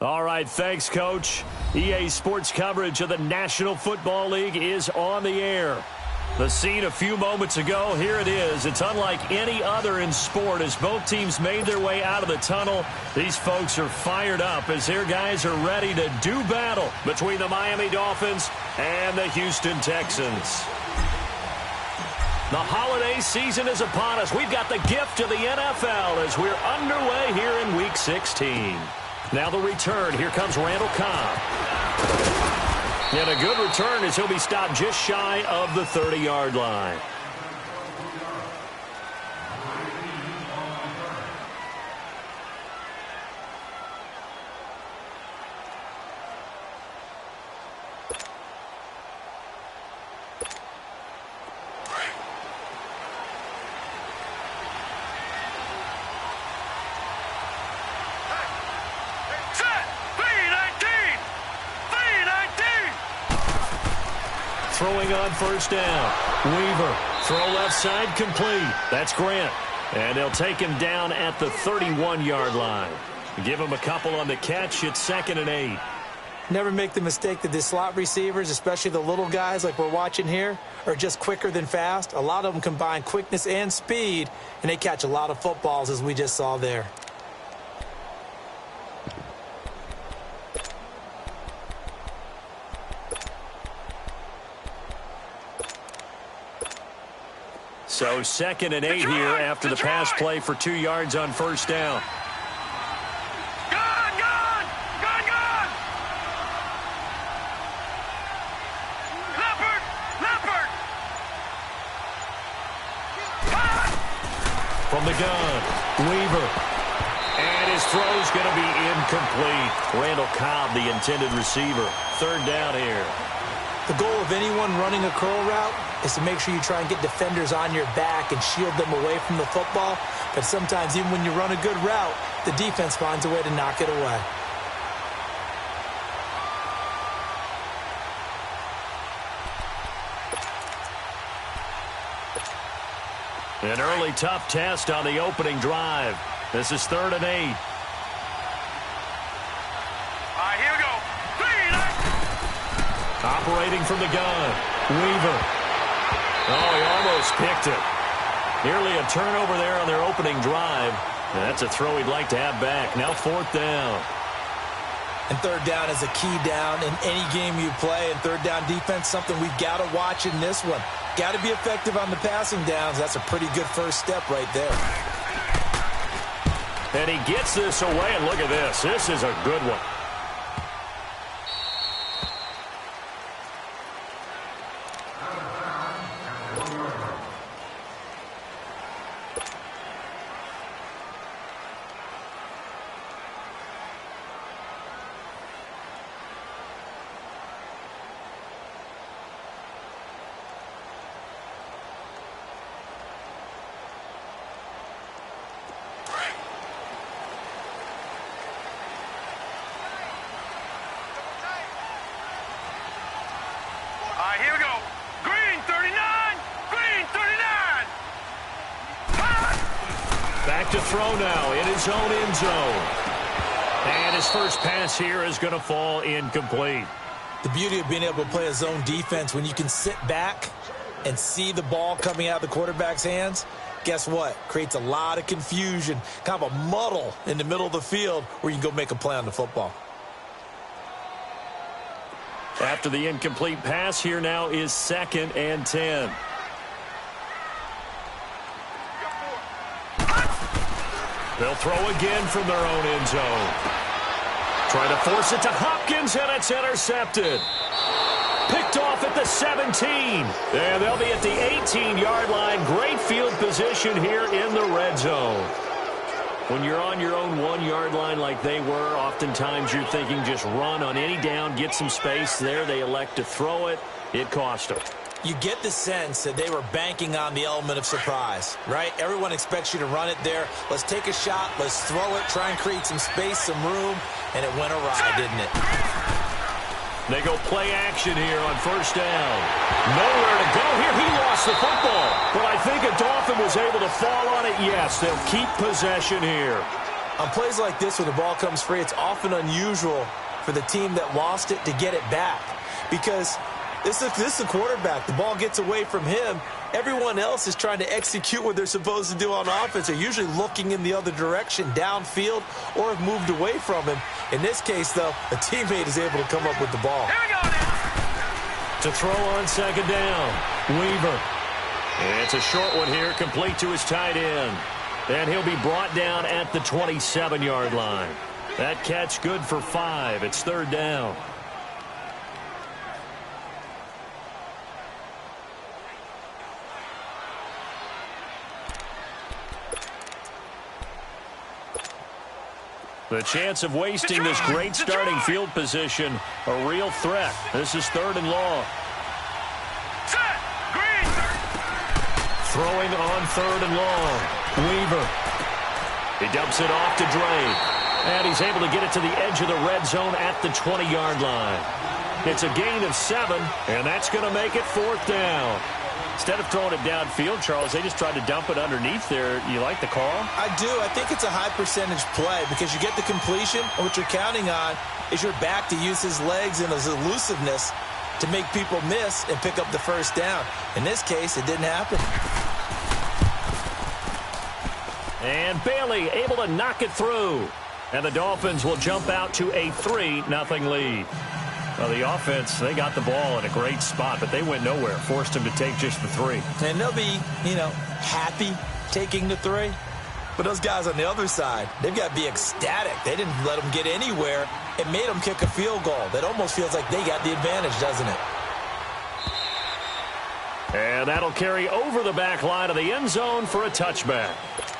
All right, thanks, Coach. EA Sports coverage of the National Football League is on the air. The scene a few moments ago, here it is. It's unlike any other in sport as both teams made their way out of the tunnel. These folks are fired up as their guys are ready to do battle between the Miami Dolphins and the Houston Texans. The holiday season is upon us. We've got the gift of the NFL as we're underway here in Week 16. Now the return. Here comes Randall Cobb. And a good return as he'll be stopped just shy of the 30-yard line. Throwing on first down. Weaver. Throw left side complete. That's Grant. And they'll take him down at the 31-yard line. Give him a couple on the catch. It's 2nd and 8. Never make the mistake that the slot receivers, especially the little guys like we're watching here, are just quicker than fast. A lot of them combine quickness and speed, and they catch a lot of footballs as we just saw there. So 2nd and 8 here after the pass play for 2 yards on first down. Gone! Leopard! From the gun, Weaver. And his throw's going to be incomplete. Randall Cobb, the intended receiver. 3rd down here. The goal of anyone running a curl route is to make sure you try and get defenders on your back and shield them away from the football. But sometimes even when you run a good route, the defense finds a way to knock it away. An early tough test on the opening drive. This is 3rd and 8. Here we go. Operating from the gun, Weaver. Oh, he almost picked it. Nearly a turnover there on their opening drive. And that's a throw he'd like to have back. Now 4th down. And 3rd down is a key down in any game you play. And 3rd down defense, something we've got to watch in this one. Got to be effective on the passing downs. That's a pretty good first step right there. And he gets this away, and look at this. This is a good one. Here we go. Green 39. Back to throw now in his own end zone. And his first pass here is going to fall incomplete. The beauty of being able to play a zone defense when you can sit back and see the ball coming out of the quarterback's hands, guess what? Creates a lot of confusion, kind of a muddle in the middle of the field where you can go make a play on the football. After the incomplete pass, here now is 2nd and 10. They'll throw again from their own end zone. Trying to force it to Hopkins, and it's intercepted. Picked off at the 17. And they'll be at the 18-yard line. Great field position here in the red zone. When you're on your own 1-yard line like they were, oftentimes you're thinking just run on any down, get some space. There they elect to throw it. It cost them. You get the sense that they were banking on the element of surprise, right? Everyone expects you to run it there. Let's take a shot. Let's throw it. Try and create some space, some room. And it went awry, didn't it? They go play action here on first down. Nowhere to go here. He lost the football. But I think a Dolphin was able to fall on it. Yes, they'll keep possession here. On plays like this, when the ball comes free, it's often unusual for the team that lost it to get it back. Because this is the quarterback. The ball gets away from him. Everyone else is trying to execute what they're supposed to do on offense. They're usually looking in the other direction, downfield, or have moved away from him. In this case, though, a teammate is able to come up with the ball. Here we go now. To throw on second down, Weaver. It's a short one here, complete to his tight end. And he'll be brought down at the 27-yard line. That catch good for 5. It's third down. The chance of wasting this great starting field position, a real threat. This is third and long. Set. Green. Throwing on third and long. Weaver. He dumps it off to Drake. And he's able to get it to the edge of the red zone at the 20-yard line. It's a gain of 7, and that's going to make it fourth down. Instead of throwing it downfield, Charles, they just tried to dump it underneath there. You like the call? I do. I think it's a high percentage play because you get the completion, and what you're counting on is your back to use his legs and his elusiveness to make people miss and pick up the first down. In this case, it didn't happen. And Bailey able to knock it through. And the Dolphins will jump out to a 3-0 lead. Well, the offense, they got the ball in a great spot, but they went nowhere. Forced him to take just the 3. And they'll be, happy taking the 3. But those guys on the other side, they've got to be ecstatic. They didn't let them get anywhere. It made them kick a field goal. That almost feels like they got the advantage, doesn't it? And that'll carry over the back line of the end zone for a touchback.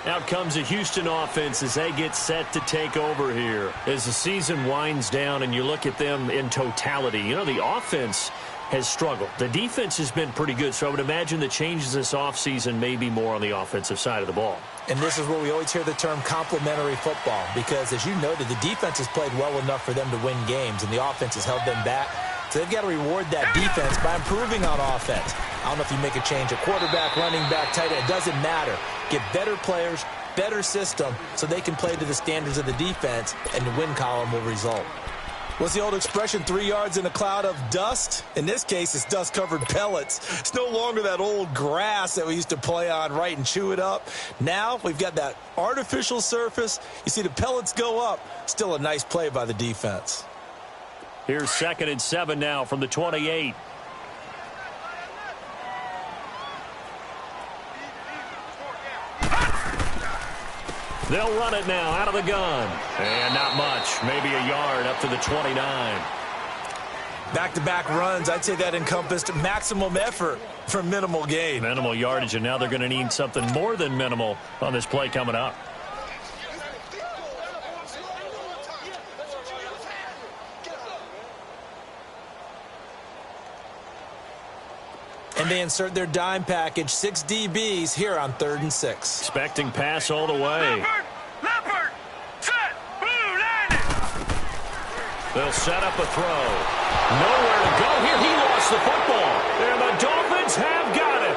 Out comes the Houston offense as they get set to take over here. As the season winds down and you look at them in totality, the offense has struggled. The defense has been pretty good, so I would imagine the changes this offseason may be more on the offensive side of the ball. And this is where we always hear the term complementary football because, as you noted, the defense has played well enough for them to win games, and the offense has held them back. So they've got to reward that defense by improving on offense. I don't know if you make a change at quarterback, running back, tight end. It doesn't matter. Get better players, better system, so they can play to the standards of the defense, and the win column will result. What's the old expression, 3 yards in a cloud of dust? In this case, it's dust-covered pellets. It's no longer that old grass that we used to play on, right, and chew it up. Now we've got that artificial surface. You see the pellets go up. Still a nice play by the defense. Here's 2nd and 7 now from the 28. They'll run it now out of the gun. And not much. Maybe a yard up to the 29. Back-to-back runs, I'd say that encompassed maximum effort for minimal gain. Minimal yardage, and now they're going to need something more than minimal on this play coming up. And they insert their dime package, 6 DBs here on 3rd and 6. Expecting pass all the way. Leopard, set, blue, landed. They'll set up a throw. Nowhere to go here. He lost the football. And the Dolphins have got it.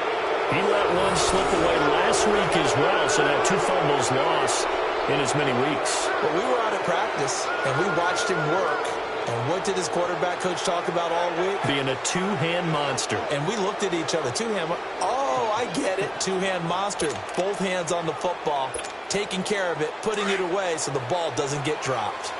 He let one slip away last week as well, so that 2 fumbles lost in as many weeks. But we were out of practice, and we watched him work. And what did his quarterback coach talk about all week? Being a 2-hand monster. And we looked at each other. 2-hand. Oh, I get it. 2-hand monster. Both hands on the football, taking care of it, putting it away so the ball doesn't get dropped.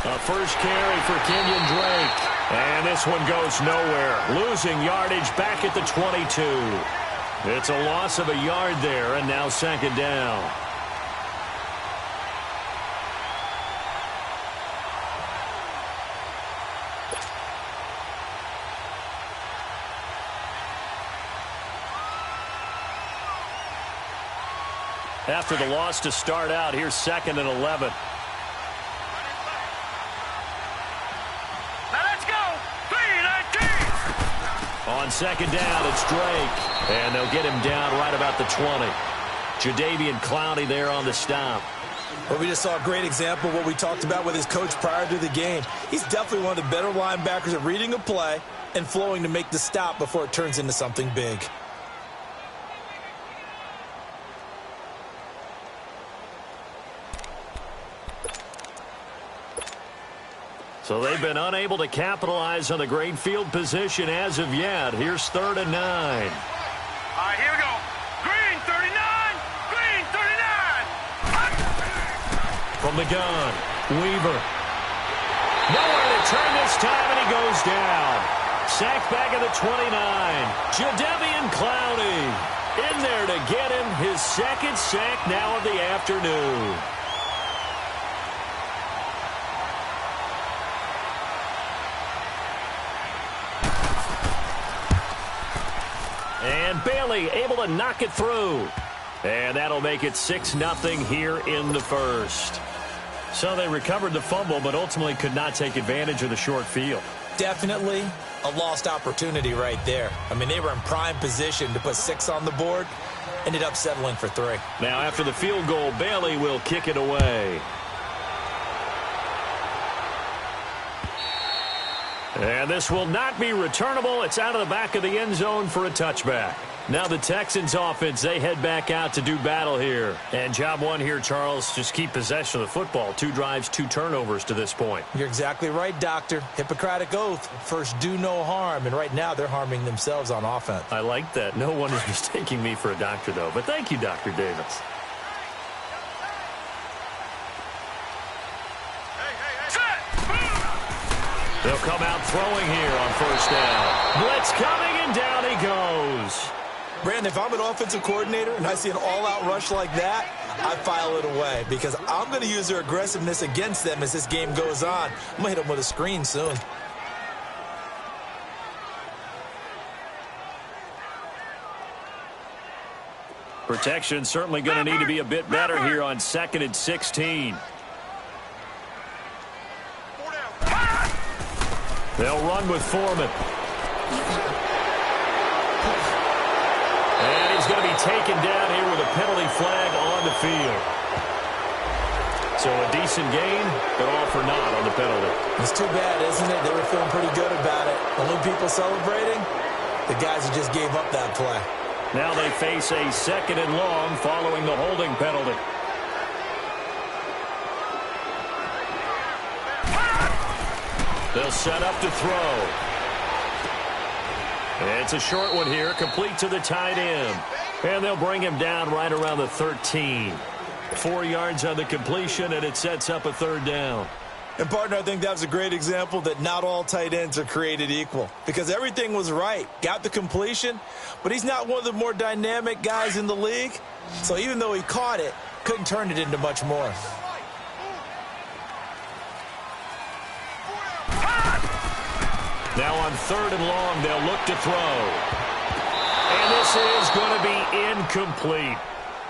A first carry for Kenyon Drake. And this one goes nowhere. Losing yardage back at the 22. It's a loss of a yard there, and now 2nd down. After the loss to start out, here's 2nd and 11. Now let's go. 3-19. On 2nd down, it's Drake. And they'll get him down right about the 20. Jadeveon Clowney there on the stop. Well, we just saw a great example of what we talked about with his coach prior to the game. He's definitely one of the better linebackers at reading a play, and flowing to make the stop before it turns into something big. So they've been unable to capitalize on the great field position as of yet. Here's 3rd and 9. All right, here we go. Green 39. Green 39. From the gun, Weaver. Nowhere to turn this time, and he goes down. Sacked back at the 29. Jadeveon Clowney in there to get him his 2nd sack now of the afternoon. And Bailey able to knock it through. And that'll make it 6-0 here in the first. So they recovered the fumble, but ultimately could not take advantage of the short field. Definitely a lost opportunity right there. I mean, they were in prime position to put 6 on the board. Ended up settling for 3. Now after the field goal, Bailey will kick it away. And this will not be returnable. It's out of the back of the end zone for a touchback. Now the Texans offense, they head back out to do battle here. And job one here, Charles, just keep possession of the football. 2 drives, 2 turnovers to this point. You're exactly right, Doctor. Hippocratic oath. First, do no harm. And right now, they're harming themselves on offense. I like that. No one is mistaking me for a doctor, though. But thank you, Dr. Davis. They'll come out throwing here on 1st down. Blitz coming, and down he goes. Brandon, if I'm an offensive coordinator and I see an all-out rush like that, I file it away because I'm going to use their aggressiveness against them as this game goes on. I'm going to hit them with a screen soon. Protection certainly going to need to be a bit better here on 2nd and 16. They'll run with Foreman. And he's going to be taken down here with a penalty flag on the field. So a decent gain, but all for naught on the penalty. It's too bad, isn't it? They were feeling pretty good about it. Only people celebrating, the guys who just gave up that play. Now they face a 2nd and long following the holding penalty. They'll set up to throw. It's a short one here, complete to the tight end. And they'll bring him down right around the 13. 4 yards on the completion, and it sets up a 3rd down. And, partner, I think that was a great example that not all tight ends are created equal because everything was right. Got the completion, but he's not one of the more dynamic guys in the league. So even though he caught it, couldn't turn it into much more. Now on 3rd and long, they'll look to throw. And this is going to be incomplete.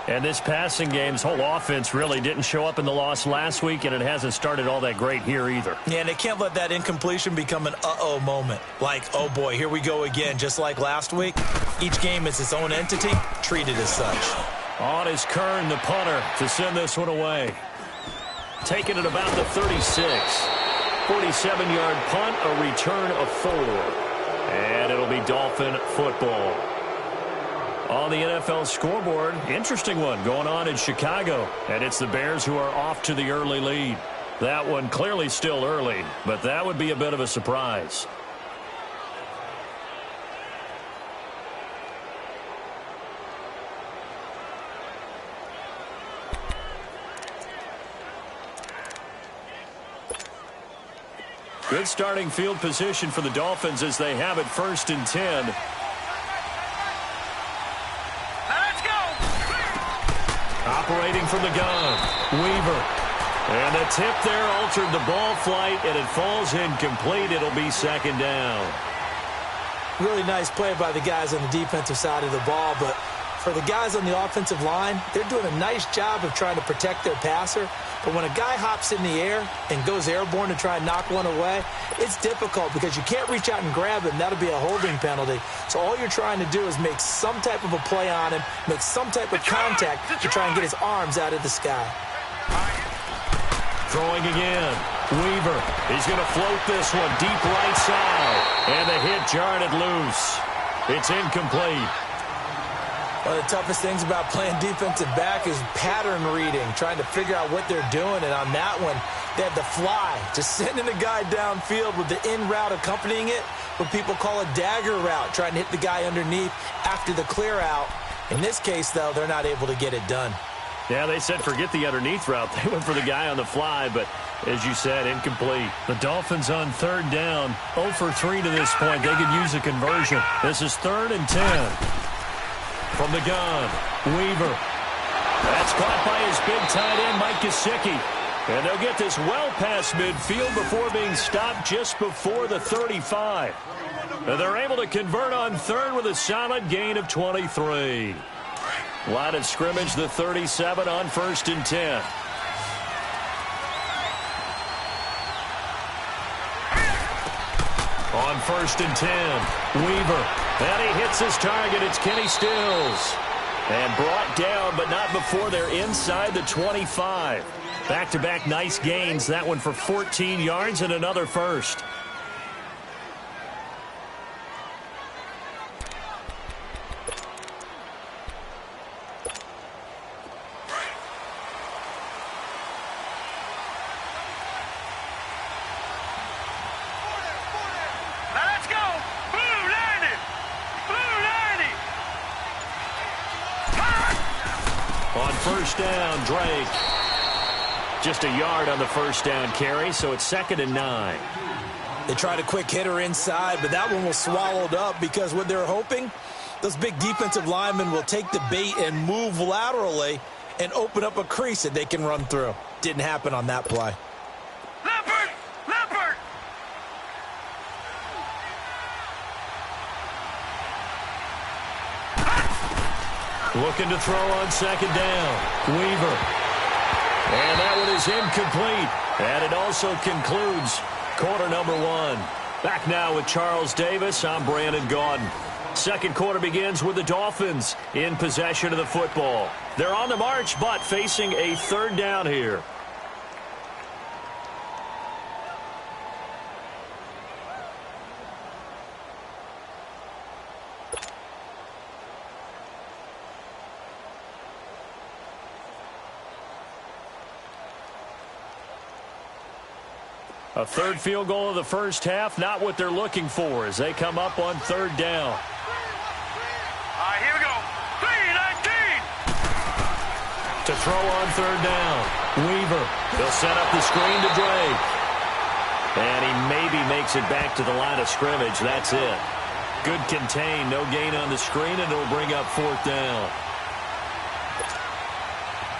And this passing game's whole offense really didn't show up in the loss last week, and it hasn't started all that great here either. Yeah, and they can't let that incompletion become an uh-oh moment. Like, oh boy, here we go again, just like last week. Each game is its own entity, treated as such. On is Kern, the punter, to send this one away. Taking it about the 36. 47-yard punt, a return of 4. And it'll be Dolphin football. On the NFL scoreboard, interesting one going on in Chicago. And it's the Bears who are off to the early lead. That one clearly still early, but that would be a bit of a surprise. Good starting field position for the Dolphins as they have it 1st and 10. Let's go. Operating from the gun, Weaver. And the tip there altered the ball flight, and it falls incomplete. It'll be 2nd down. Really nice play by the guys on the defensive side of the ball, but for the guys on the offensive line, they're doing a nice job of trying to protect their passer. But when a guy hops in the air and goes airborne to try and knock one away, it's difficult because you can't reach out and grab him. That'll be a holding penalty. So all you're trying to do is make some type of a play on him, make some type of contact to try and get his arms out of the sky. Throwing again. Weaver. He's going to float this one deep right side. And the hit jarred it loose. It's incomplete. One of the toughest things about playing defensive back is pattern reading, trying to figure out what they're doing. And on that one, they had the fly, just sending a guy downfield with the in route accompanying it, what people call a dagger route, trying to hit the guy underneath after the clear out. In this case, though, they're not able to get it done. Yeah, they said forget the underneath route. They went for the guy on the fly, but as you said, incomplete. The Dolphins on third down, 0 for 3 to this point. They could use a conversion. This is 3rd and 10. From the gun, Weaver. That's caught by his big tight end, Mike Gesicki. And they'll get this well past midfield before being stopped just before the 35. And they're able to convert on third with a solid gain of 23. Line of scrimmage, the 37 on 1st and 10. On 1st and 10, Weaver. And he hits his target. It's Kenny Stills. And brought down, but not before they're inside the 25. Back-to-back nice gains. That one for 14 yards and another first. First down, Drake. Just a yard on the first down carry, so it's 2nd and 9. They tried a quick hitter inside, but that one was swallowed up because what they're hoping, those big defensive linemen will take the bait and move laterally and open up a crease that they can run through. Didn't happen on that play. Leopard! Leopard! Looking to throw on 2nd down. Weaver. And that one is incomplete. And it also concludes quarter number 1. Back now with Charles Davis. I'm Brandon Gaudin. Second quarter begins with the Dolphins in possession of the football. They're on the march, but facing a 3rd down here. A third field goal of the first half, not what they're looking for as they come up on 3rd down. Here we go. 3-19. To throw on 3rd down. Weaver. He'll set up the screen to Drake. And he maybe makes it back to the line of scrimmage. That's it. Good contain. No gain on the screen, and it'll bring up 4th down.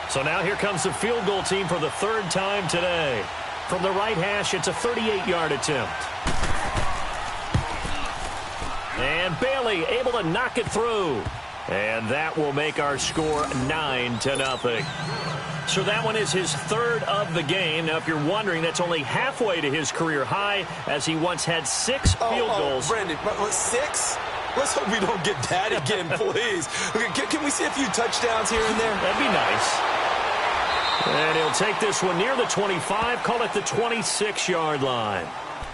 So now here comes the field goal team for the 3rd time today. From the right hash, it's a 38-yard attempt. And Bailey able to knock it through. And that will make our score 9-0. So that one is his 3rd of the game. Now, if you're wondering, that's only halfway to his career high, as he once had 6 field goals. Brandon, 6? Let's hope we don't get that again, please. Okay, can we see a few touchdowns here and there? That'd be nice. And he'll take this one near the 25, call it the 26-yard line.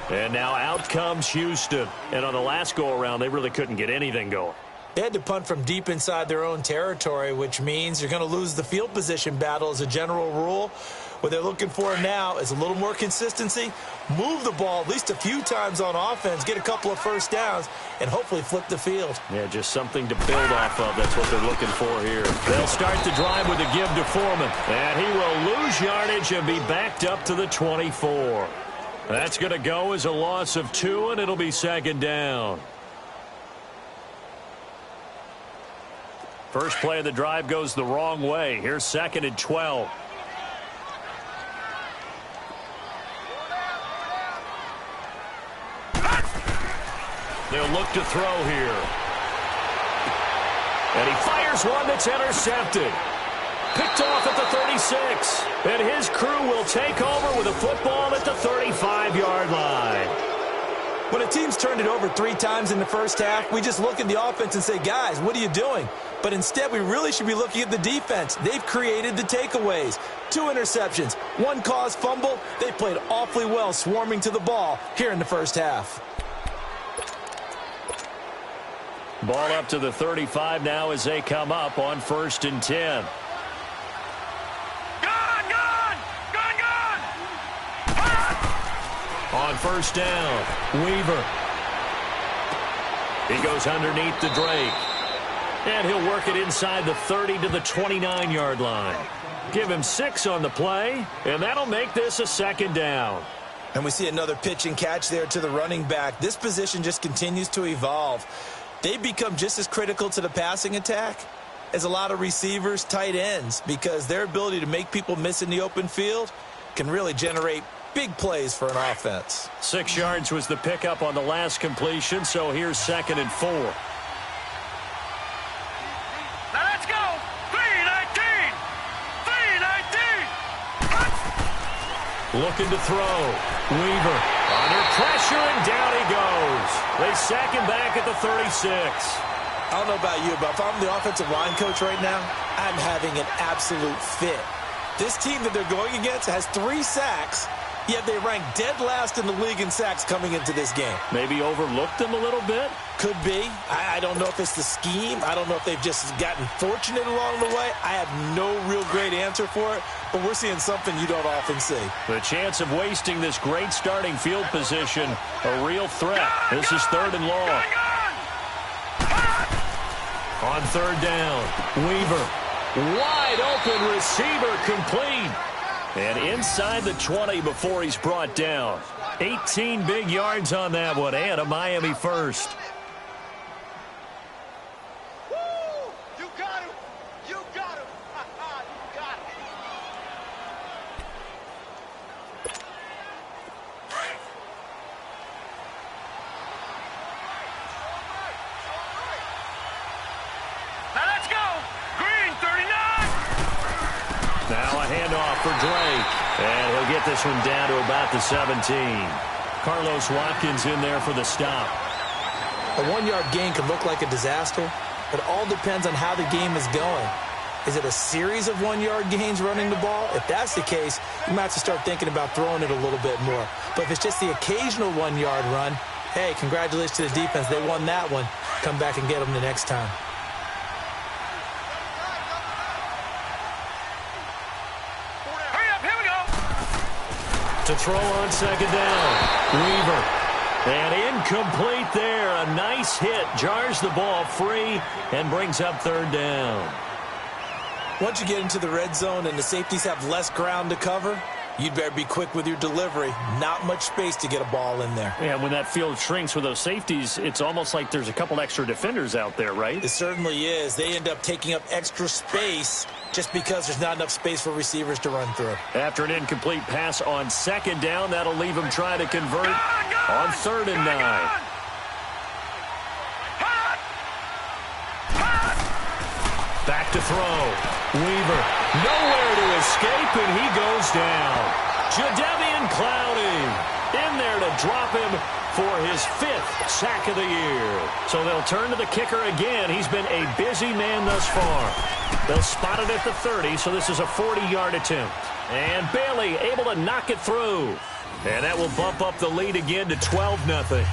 And now out comes Houston. And on the last go-around, they really couldn't get anything going. They had to punt from deep inside their own territory, which means you're going to lose the field position battle as a general rule. What they're looking for now is a little more consistency, move the ball at least a few times on offense, get a couple of first downs, and hopefully flip the field. Yeah, just something to build off of. That's what they're looking for here. They'll start the drive with a give to Foreman, and he will lose yardage and be backed up to the 24. That's going to go as a loss of 2, and it'll be 2nd down. First play of the drive goes the wrong way. Here's 2nd and 12. They'll look to throw here. And he fires one that's intercepted. Picked off at the 36. And his crew will take over with a football at the 35-yard line. When a team's turned it over 3 times in the first half, we just look at the offense and say, guys, what are you doing? But instead, we really should be looking at the defense. They've created the takeaways. 2 interceptions, 1 caused fumble. They played awfully well swarming to the ball here in the first half. Ball up to the 35 now as they come up on 1st and 10. On 1st down, Weaver. He goes underneath to Drake. And he'll work it inside the 30 to the 29-yard line. Give him 6 on the play, and that'll make this a 2nd down. And we see another pitch and catch there to the running back. This position just continues to evolve. They become just as critical to the passing attack as a lot of receivers, tight ends, because their ability to make people miss in the open field can really generate big plays for an offense. 6 yards was the pickup on the last completion, so here's 2nd and 4. Now let's go. 3-19. 3-19. Looking to throw. Weaver under pressure, and down he goes. They sack him back at the 36. I don't know about you, but if I'm the offensive line coach right now, I'm having an absolute fit. This team that they're going against has 3 sacks, yet they rank dead last in the league in sacks coming into this game. Maybe overlooked them a little bit? Could be. I don't know if it's the scheme. I don't know if they've just gotten fortunate along the way. I have no real great answer for it, but we're seeing something you don't often see. The chance of wasting this great starting field position, a real threat. This is 3rd and long. On 3rd down, Weaver. Wide open receiver, complete. And inside the 20 before he's brought down. 18 big yards on that one, and a Miami first. Woo! You got him. You got him. You got him. Now let's go. Green 39. Now a handoff for Drake. And he'll get this one down to about the 17. Carlos Watkins in there for the stop. A 1-yard gain could look like a disaster. It all depends on how the game is going. Is it a series of 1-yard gains running the ball? If that's the case, you might have to start thinking about throwing it a little bit more. But if it's just the occasional 1-yard run, hey, congratulations to the defense. They won that one. Come back and get them the next time. To throw on 2nd down, Weaver. And incomplete there. A nice hit. Jars the ball free and brings up 3rd down. Once you get into the red zone and the safeties have less ground to cover, you'd better be quick with your delivery. Not much space to get a ball in there. Yeah, when that field shrinks with those safeties, it's almost like there's a couple extra defenders out there, right? It certainly is. They end up taking up extra space just because there's not enough space for receivers to run through. After an incomplete pass on 2nd down, that'll leave him trying to convert on 3rd and 9. Back to throw. Weaver, nowhere to escape, and he goes down. Jadeveon Clowney in there to drop him for his 5th sack of the year. So they'll turn to the kicker again. He's been a busy man thus far. They'll spot it at the 30, so this is a 40-yard attempt. And Bailey able to knock it through. And that will bump up the lead again to 12-0.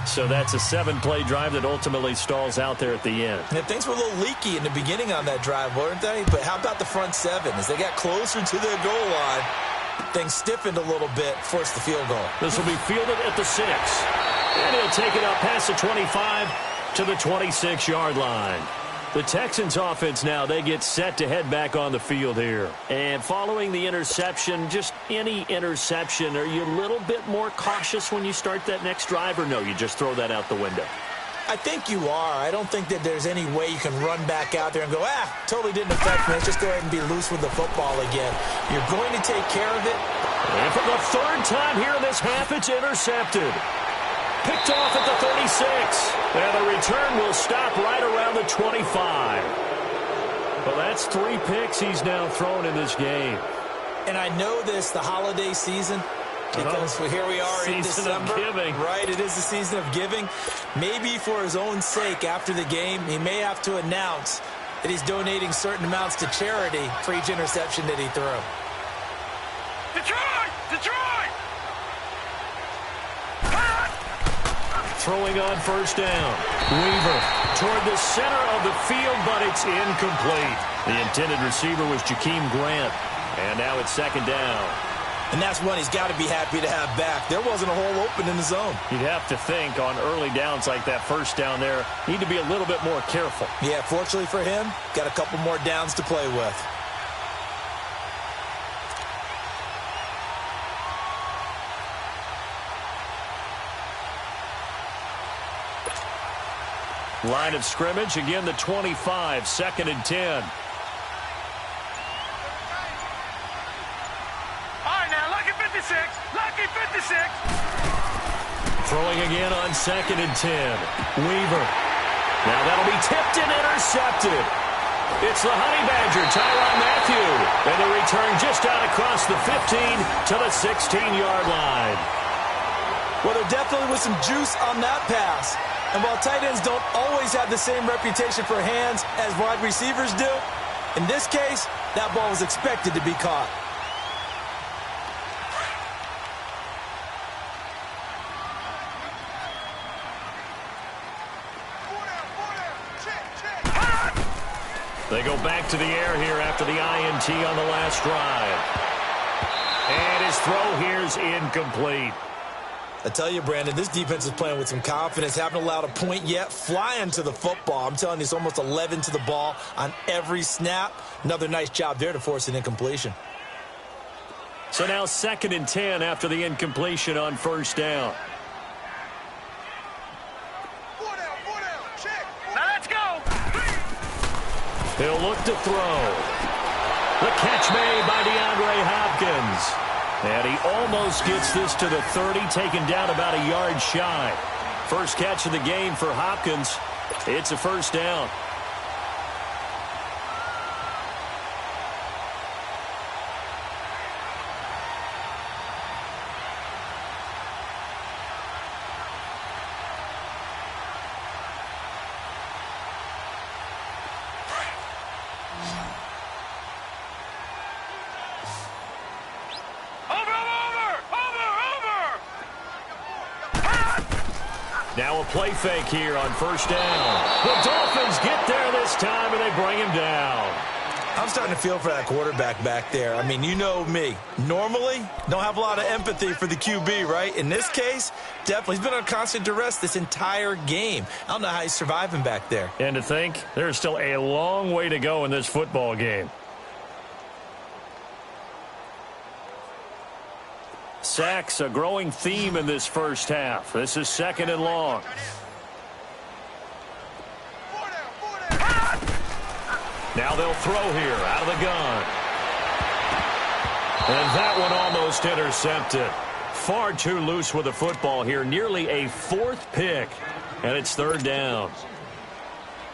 So that's a 7-play drive that ultimately stalls out there at the end. Yeah, things were a little leaky in the beginning on that drive, weren't they? But how about the front 7? As they got closer to their goal line, things stiffened a little bit, forced the field goal. This will be fielded at the 6. And he'll take it up past the 25 to the 26-yard line. The Texans offense now, they get set to head back on the field here. And following the interception, just any interception, are you a little bit more cautious when you start that next drive, or no, you just throw that out the window? I think you are. I don't think that there's any way you can run back out there and go, totally didn't affect me. Let's just go ahead and be loose with the football again. You're going to take care of it. And for the 3rd time here in this half, it's intercepted. Picked off at the 36. And the return will stop right around the 25. Well, that's 3 picks he's now thrown in this game. And I know this, the holiday season, Because here we are in December, right? It is the season of giving. Maybe for his own sake after the game, he may have to announce that he's donating certain amounts to charity for each interception that he threw. Detroit! Detroit! Throwing on first down. Weaver toward the center of the field, but it's incomplete. The intended receiver was Jakeem Grant. And now it's second down. And that's one he's got to be happy to have back. There wasn't a hole open in the zone. You'd have to think on early downs like that first down there, need to be a little bit more careful. Yeah, fortunately for him, got a couple more downs to play with. Line of scrimmage, again the 25, second and 10. Lucky 56. Throwing again on second and 10. Weaver. Now that'll be tipped and intercepted. It's the Honey Badger, Tyrann Mathieu. And the return just out across the 15 to the 16-yard line. Well, there definitely was some juice on that pass. And while tight ends don't always have the same reputation for hands as wide receivers do, in this case, that ball was expected to be caught. They go back to the air here after the INT on the last drive. And his throw here is incomplete. I tell you, Brandon, this defense is playing with some confidence. Haven't allowed a point yet. Flying to the football. I'm telling you, it's almost 11 to the ball on every snap. Another nice job there to force an incompletion. So now second and 10 after the incompletion on first down. He'll look to throw. The catch made by DeAndre Hopkins. And he almost gets this to the 30, taken down about a yard shy. First catch of the game for Hopkins. It's a first down. Now a play fake here on first down. The Dolphins get there this time, and they bring him down. I'm starting to feel for that quarterback back there. I mean, you know me. Normally, don't have a lot of empathy for the QB, right? In this case, definitely. He's been on constant duress this entire game. I don't know how he's surviving back there. And to think, there's still a long way to go in this football game. Sacks, a growing theme in this first half. This is second and long. Now they'll throw here out of the gun. And that one almost intercepted. Far too loose with the football here. Nearly a fourth pick. And it's third down.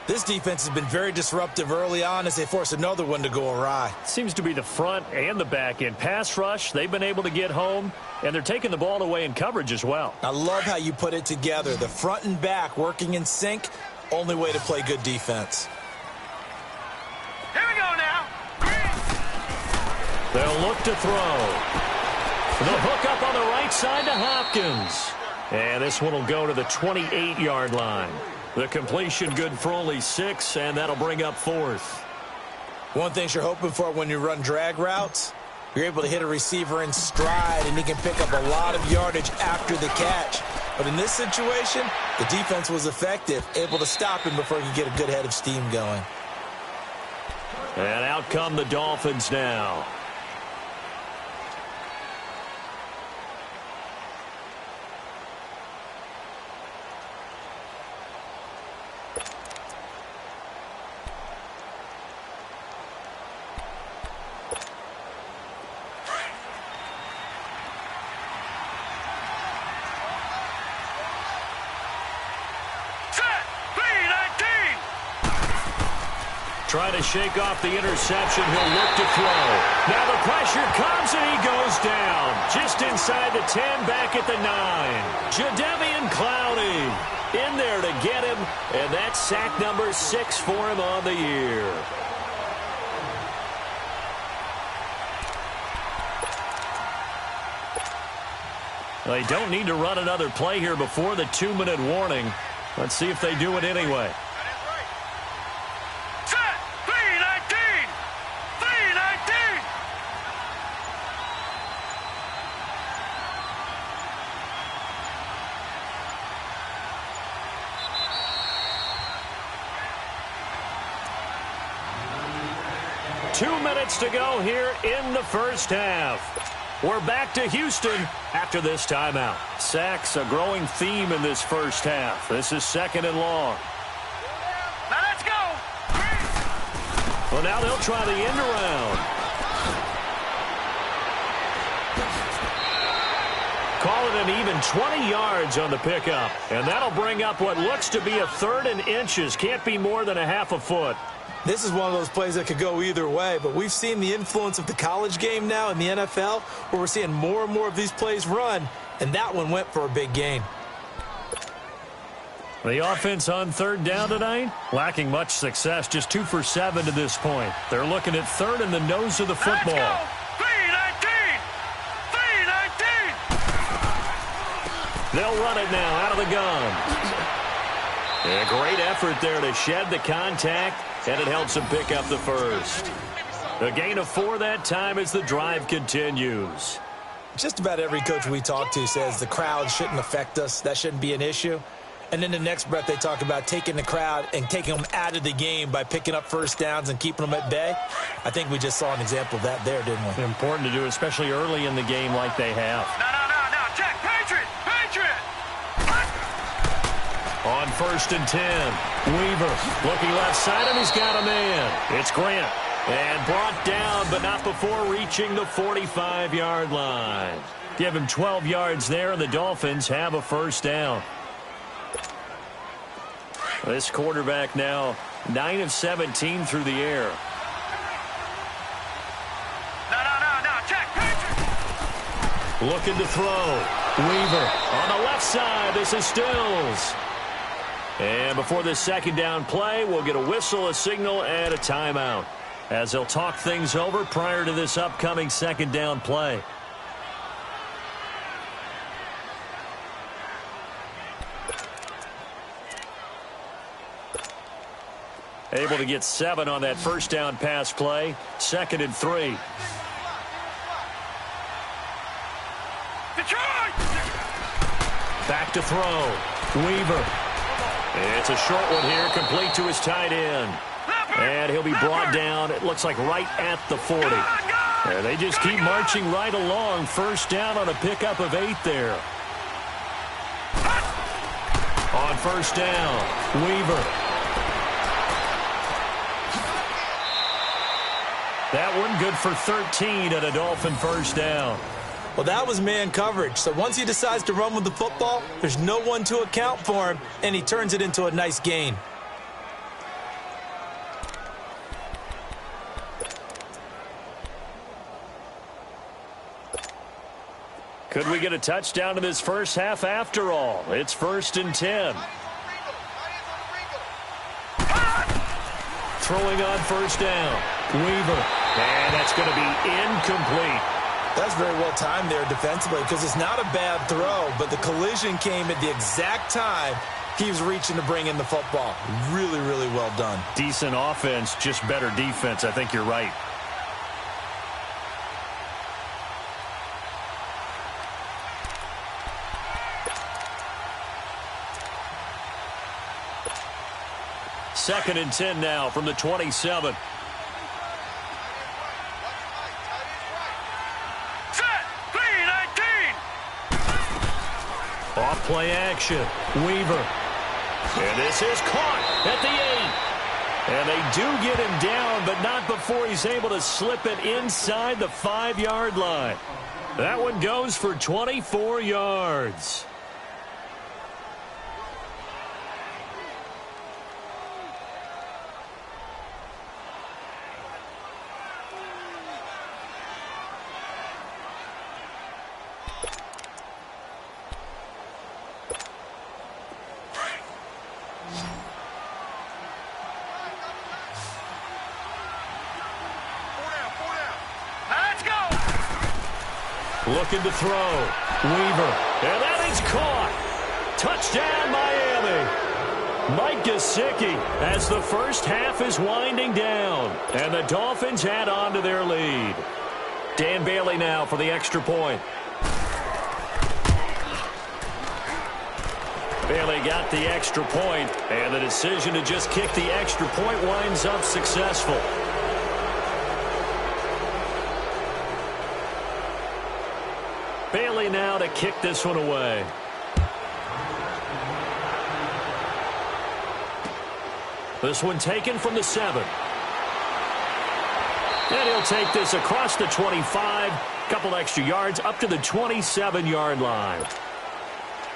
This defense has been very disruptive early on as they force another one to go awry. Seems to be the front and the back end. Pass rush, they've been able to get home, and they're taking the ball away in coverage as well. I love how you put it together. The front and back working in sync, only way to play good defense. Here we go now. They'll look to throw. The hook up on the right side to Hopkins. And this one will go to the 28-yard line. The completion good for only 6, and that'll bring up fourth. One thing you're hoping for when you run drag routes, you're able to hit a receiver in stride, and he can pick up a lot of yardage after the catch. But in this situation, the defense was effective, able to stop him before he could get a good head of steam going. And out come the Dolphins now. trying to shake off the interception. He'll look to throw. Now the pressure comes, and he goes down. Just inside the 10, back at the 9. Jadeveon Clowney in there to get him, and that's sack number 6 for him on the year. They don't need to run another play here before the 2-minute warning. Let's see if they do it anyway. Set! 319! 319! Two minutes to go here in the first half. We're back to Houston after this timeout. Sacks, a growing theme in this first half. This is 2nd and long. Now let's go! Well, now they'll try the end around. Call it an even 20 yards on the pickup. And that'll bring up what looks to be a 3rd and inches. Can't be more than a half a foot. This is one of those plays that could go either way, but we've seen the influence of the college game now in the NFL, where we're seeing more and more of these plays run, and that one went for a big gain. The offense on 3rd down tonight, lacking much success, just 2 for 7 to this point. They're looking at 3rd in the nose of the football. Let's go! 319! 319! They'll run it now out of the gun. A great effort there to shed the contact, and it helps him pick up the first. A gain of 4 that time as the drive continues. Just about every coach we talk to says the crowd shouldn't affect us. That shouldn't be an issue. And then the next breath they talk about taking the crowd and taking them out of the game by picking up first downs and keeping them at bay. I think we just saw an example of that there, didn't we? Important to do, especially early in the game like they have. No. Check! Patriot! Patriot! On 1st and 10, Weaver looking left side, and he's got a man. It's Grant. And brought down, but not before reaching the 45-yard line. Give him 12 yards there, and the Dolphins have a first down. This quarterback now 9 of 17 through the air. No. Check! Patriot! Looking to throw. Weaver on the left side. This is Stills. And before this 2nd down play, we'll get a whistle, a signal, and a timeout, as they'll talk things over prior to this upcoming 2nd down play. Able to get 7 on that first down pass play. 2nd and 3. Detroit! Back to throw. Weaver. It's a short one here, complete to his tight end. And he'll be brought down, it looks like right at the 40. And they just keep marching right along. First down on a pickup of 8 there. On 1st down, Weaver. That one good for 13 at a Dolphin first down. Well, that was man coverage. So once he decides to run with the football, there's no one to account for him, and he turns it into a nice gain. Could we get a touchdown in this first half after all? It's 1st and 10. Throwing on 1st down. Weaver. And that's going to be incomplete. That's very well timed there defensively, because it's not a bad throw, but the collision came at the exact time he was reaching to bring in the football. Really, really well done. Decent offense, just better defense. I think you're right. Second and 10 now from the 27. Off play action. Weaver. And this is caught at the 8. And they do get him down, but not before he's able to slip it inside the 5-yard line. That one goes for 24 yards. Looking to throw. Weaver. And that is caught. Touchdown, Miami. Mike Gesicki as the first half is winding down. And the Dolphins add on to their lead. Dan Bailey now for the extra point. Bailey got the extra point, and the decision to just kick the extra point winds up successful. Bailey now to kick this one away. This one taken from the 7. And he'll take this across the 25, couple extra yards up to the 27-yard line.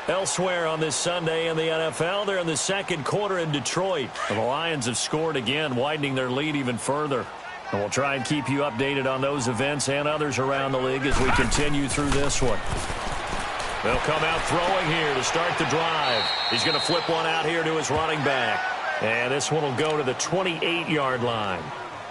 Elsewhere on this Sunday in the NFL, they're in the second quarter in Detroit. The Lions have scored again, widening their lead even further. And we'll try and keep you updated on those events and others around the league as we continue through this one. They'll come out throwing here to start the drive. He's going to flip one out here to his running back. And this one will go to the 28-yard line.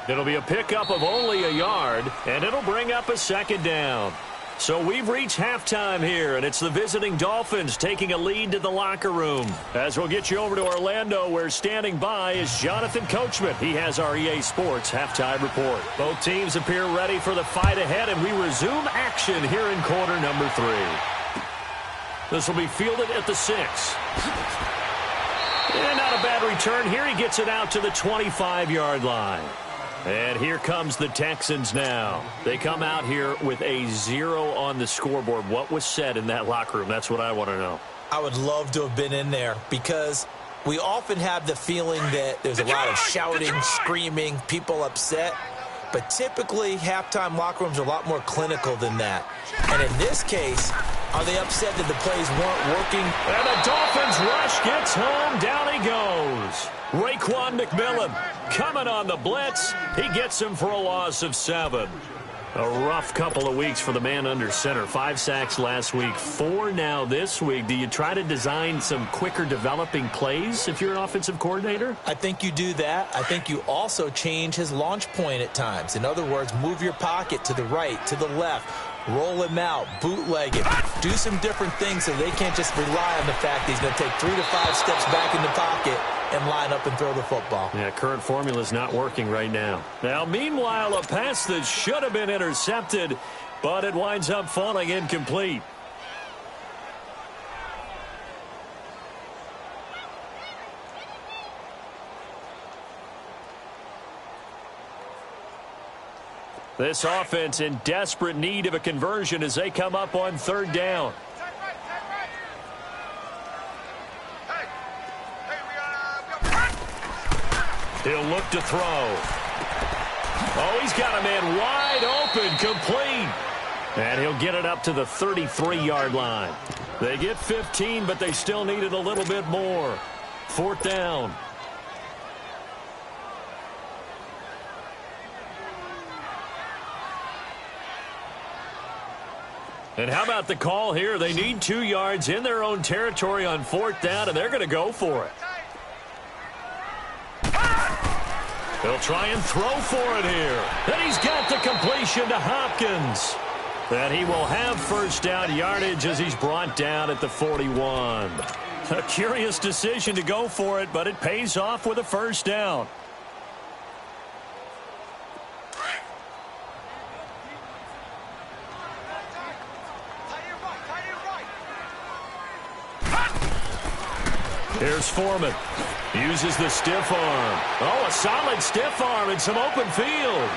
It'll be a pickup of only a yard, and it'll bring up a second down. So we've reached halftime here, and it's the visiting Dolphins taking a lead to the locker room. As we'll get you over to Orlando, where standing by is Jonathan Coachman. He has our EA Sports halftime report. Both teams appear ready for the fight ahead, and we resume action here in quarter number 3. This will be fielded at the 6. And not a bad return here. He gets it out to the 25-yard line. And here comes the Texans now. They come out here with a 0 on the scoreboard. What was said in that locker room? That's what I want to know. I would love to have been in there because we often have the feeling that there's a lot of shouting, screaming, people upset. But typically, halftime locker rooms are a lot more clinical than that. And in this case, are they upset that the plays weren't working? And the Dolphins rush gets home. Down he goes. Raekwon McMillan coming on the blitz. He gets him for a loss of 7. A rough couple of weeks for the man under center. 5 sacks last week, 4 now this week. Do you try to design some quicker developing plays if you're an offensive coordinator? I think you do that. I think you also change his launch point at times. In other words, move your pocket to the right, to the left. Roll him out, bootleg him, do some different things so they can't just rely on the fact that he's going to take 3 to 5 steps back in the pocket and line up and throw the football. Yeah, current formula is not working right now. Now, meanwhile, a pass that should have been intercepted, but it winds up falling incomplete. This offense in desperate need of a conversion as they come up on 3rd down. He'll look to throw. Oh, he's got a man wide open, complete. And he'll get it up to the 33-yard line. They get 15, but they still needed a little bit more. 4th down. And how about the call here? They need 2 yards in their own territory on 4th down, and they're going to go for it. They'll try and throw for it here. And he's got the completion to Hopkins. And he will have 1st down yardage as he's brought down at the 41. A curious decision to go for it, but it pays off with a 1st down. Here's Foreman. Uses the stiff arm. Oh, a solid stiff arm and some open field.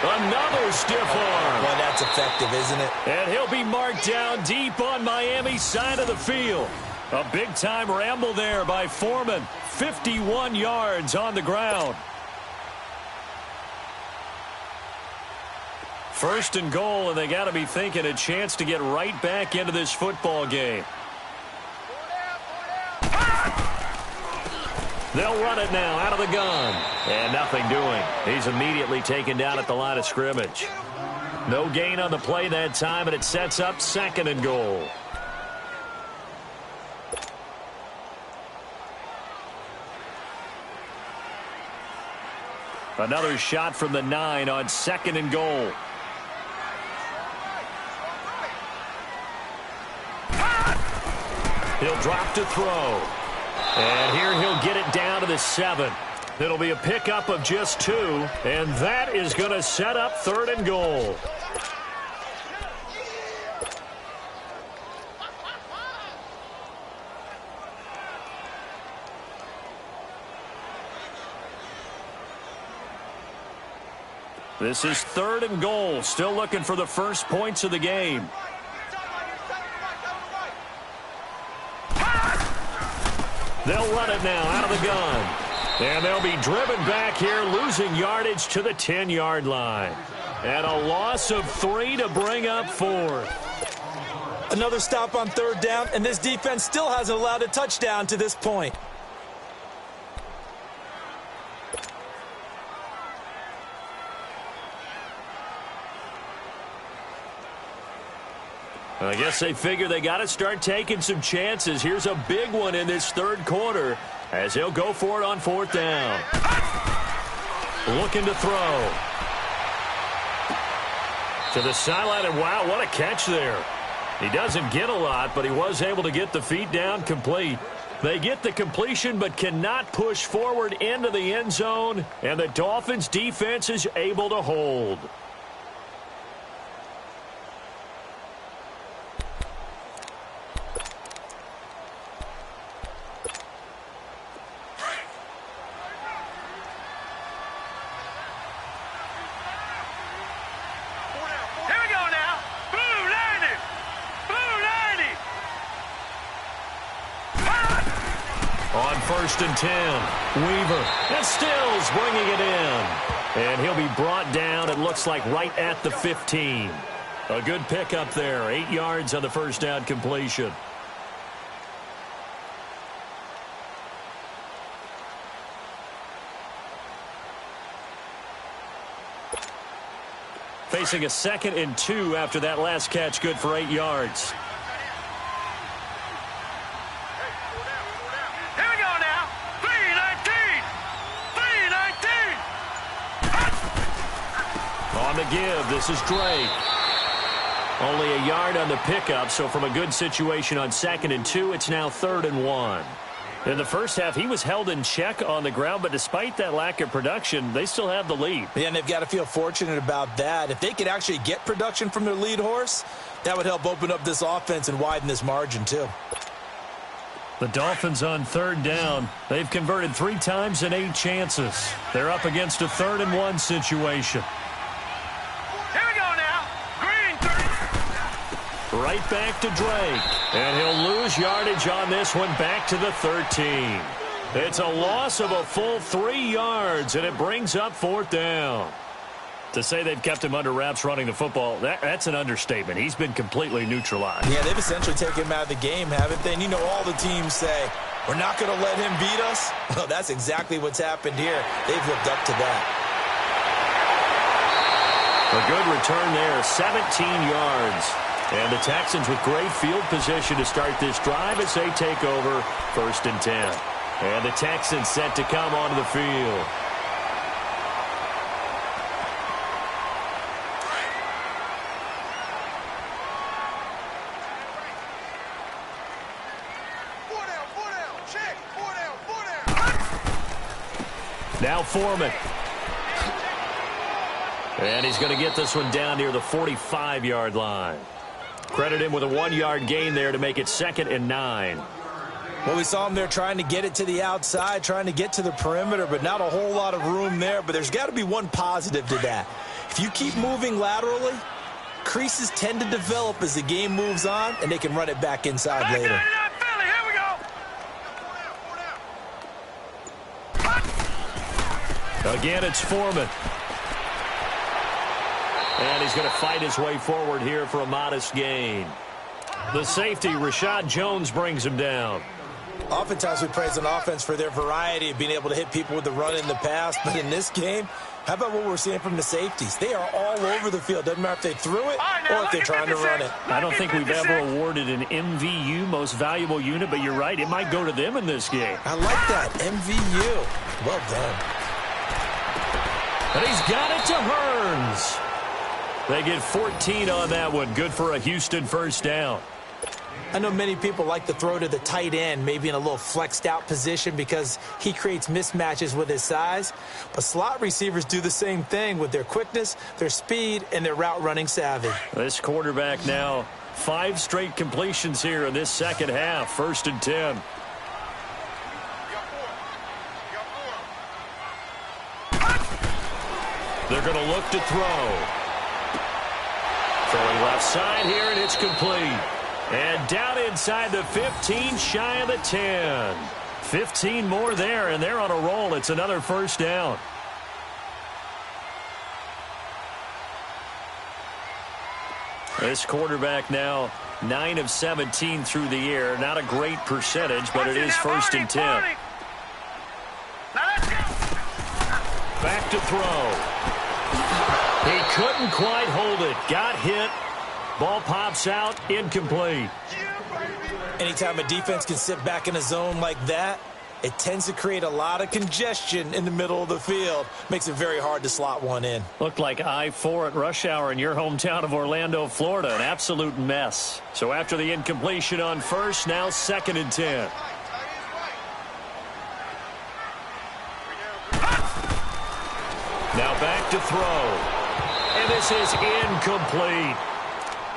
Another stiff arm. Well, that's effective, isn't it? And he'll be marked down deep on Miami's side of the field. A big-time ramble there by Foreman. 51 yards on the ground. 1st and goal, and they got to be thinking a chance to get right back into this football game. They'll run it now out of the gun. And nothing doing. He's immediately taken down at the line of scrimmage. No gain on the play that time, and it sets up 2nd and goal. Another shot from the 9 on 2nd and goal. He'll drop to throw. And here he'll get it down to the 7. It'll be a pickup of just 2, and that is going to set up 3rd and goal. This is 3rd and goal. Still looking for the first points of the game. They'll run it now out of the gun. And they'll be driven back here, losing yardage to the 10-yard line. And a loss of 3 to bring up 4th. Another stop on 3rd down, and this defense still hasn't allowed a touchdown to this point. I guess they figure they got to start taking some chances. Here's a big one in this 3rd quarter as he'll go for it on 4th down. Looking to throw. To the sideline, and wow, what a catch there. He doesn't get a lot, but he was able to get the feet down complete. They get the completion but cannot push forward into the end zone, and the Dolphins' defense is able to hold. On 1st and 10, Weaver, and Stills bringing it in. And he'll be brought down, it looks like, right at the 15. A good pickup there, 8 yards on the first down completion. Facing a 2nd and 2 after that last catch, good for 8 yards. On the give, this is Drake. Only a yard on the pickup, so from a good situation on 2nd and 2, it's now 3rd and 1. In the first half, he was held in check on the ground, but despite that lack of production, they still have the lead. Yeah, and they've got to feel fortunate about that. If they could actually get production from their lead horse, that would help open up this offense and widen this margin, too. The Dolphins on 3rd down. They've converted 3 times in 8 chances. They're up against a 3rd and 1 situation. Right back to Drake. And he'll lose yardage on this one back to the 13. It's a loss of a full 3 yards, and it brings up 4th down. To say they've kept him under wraps running the football, that's an understatement. He's been completely neutralized. Yeah, they've essentially taken him out of the game, haven't they? And you know all the teams say, we're not going to let him beat us. Well, that's exactly what's happened here. They've lived up to that. A good return there, 17 yards. And the Texans with great field position to start this drive as they take over 1st and 10. And the Texans set to come onto the field. Now Foreman. And he's going to get this one down near the 45-yard line. Credit him with a 1-yard gain there to make it 2nd and 9. Well, we saw him there trying to get it to the outside, trying to get to the perimeter, but not a whole lot of room there. But there's got to be one positive to that. If you keep moving laterally, creases tend to develop as the game moves on, and they can run it back inside later. Again, it's Foreman. And he's going to fight his way forward here for a modest gain. The safety, Rashad Jones, brings him down. Oftentimes we praise an offense for their variety of being able to hit people with the run in the past. But in this game, how about what we're seeing from the safeties? They are all over the field. Doesn't matter if they threw it or if they're trying to run it. I don't think we've ever awarded an MVU, most valuable unit, but you're right. It might go to them in this game. I like that. MVU. Well done. And he's got it to Hearns. They get 14 on that one. Good for a Houston first down. I know many people like to throw to the tight end, maybe in a little flexed out position because he creates mismatches with his size. But slot receivers do the same thing with their quickness, their speed, and their route running savvy. This quarterback now 5 straight completions here in this second half. 1st and 10. They're going to look to throw. Throwing left side here, and it's complete. And down inside the 15, shy of the 10. 15 more there, and they're on a roll. It's another 1st down. This quarterback now 9 of 17 through the air. Not a great percentage, but it is 1st and 10. Back to throw. He couldn't quite hold it. Got hit. Ball pops out. Incomplete. Anytime a defense can sit back in a zone like that, it tends to create a lot of congestion in the middle of the field. Makes it very hard to slot one in. Looked like I-4 at rush hour in your hometown of Orlando, Florida. An absolute mess. So after the incompletion on 1st, now 2nd and 10. Now back to throw. And this is incomplete.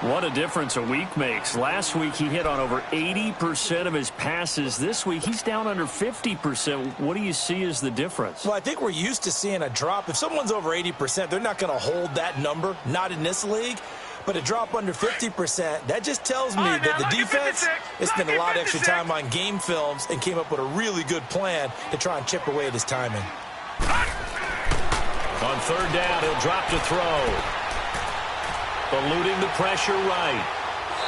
What a difference a week makes. Last week he hit on over 80% of his passes. This week he's down under 50%. What do you see as the difference? Well, I think we're used to seeing a drop. If someone's over 80%, they're not going to hold that number, not in this league. But a drop under 50%, that just tells me that the defense has spent a lot of extra time on game films and came up with a really good plan to try and chip away at his timing. On 3rd down, he'll drop to throw. Eluding the pressure right.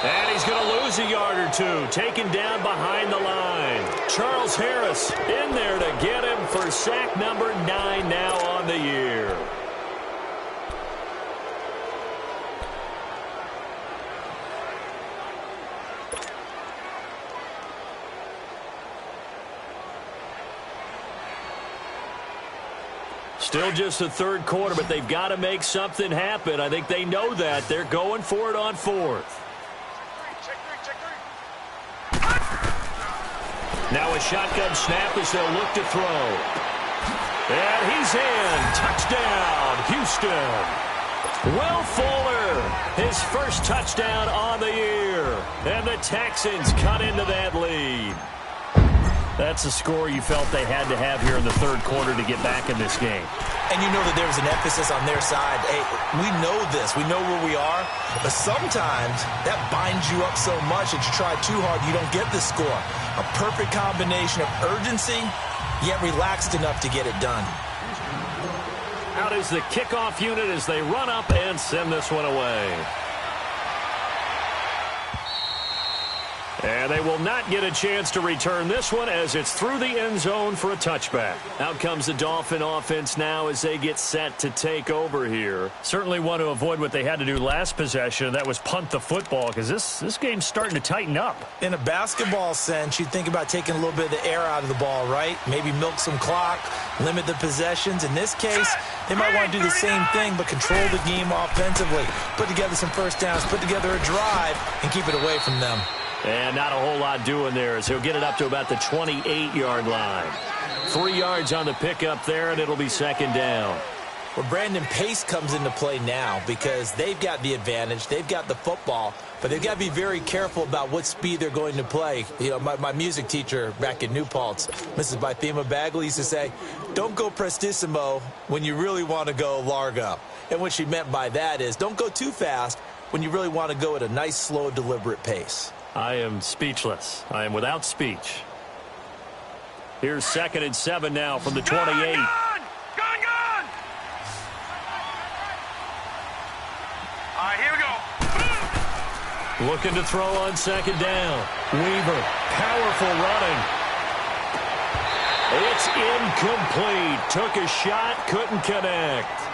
And he's going to lose a yard or 2. Taken down behind the line. Charles Harris in there to get him for sack number 9 now on the year. Still just the 3rd quarter, but they've got to make something happen. I think they know that. They're going for it on 4th. Now a shotgun snap as they'll look to throw. And he's in. Touchdown, Houston. Will Fuller, his first touchdown on the year. And the Texans cut into that lead. That's a score you felt they had to have here in the 3rd quarter to get back in this game. And you know that there was an emphasis on their side. Hey, we know this. We know where we are. But sometimes that binds you up so much that you try too hard, you don't get the score. A perfect combination of urgency, yet relaxed enough to get it done. Out is the kickoff unit as they run up and send this one away. And they will not get a chance to return this one as it's through the end zone for a touchback. Out comes the Dolphin offense now as they get set to take over here. Certainly want to avoid what they had to do last possession, and that was punt the football, because this game's starting to tighten up. In a basketball sense, you think about taking a little bit of the air out of the ball, right? Maybe milk some clock, limit the possessions. In this case, they might want to do the same thing, but control the game offensively. Put together some first downs, put together a drive, and keep it away from them. And not a whole lot doing there as he'll get it up to about the 28-yard line. 3 yards on the pickup there, and it'll be 2nd down. Well, Brandon, pace comes into play now because they've got the advantage. They've got the football, but they've got to be very careful about what speed they're going to play. You know, my music teacher back in New Paltz, Mrs. Bythema Bagley, used to say, don't go prestissimo when you really want to go largo. And what she meant by that is don't go too fast when you really want to go at a nice, slow, deliberate pace. I am speechless. I am without speech. Here's 2nd and 7 now from the 28. Gone! All right, here we go. Looking to throw on 2nd down. Weaver, powerful running. It's incomplete. Took a shot, couldn't connect.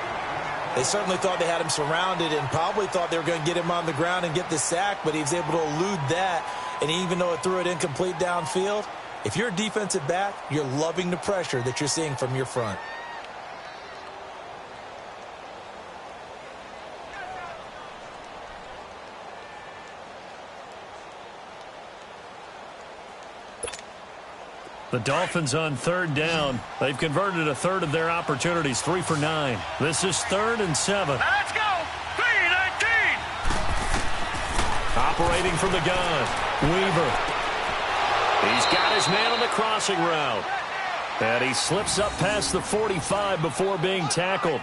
They certainly thought they had him surrounded and probably thought they were going to get him on the ground and get the sack, but he was able to elude that. And even though it threw it incomplete downfield, if you're a defensive back, you're loving the pressure that you're seeing from your front. The Dolphins on third down. They've converted a third of their opportunities, 3 for 9. This is 3rd and 7. Now let's go. 3-19. Operating from the gun, Weaver. He's got his man on the crossing route. And he slips up past the 45 before being tackled.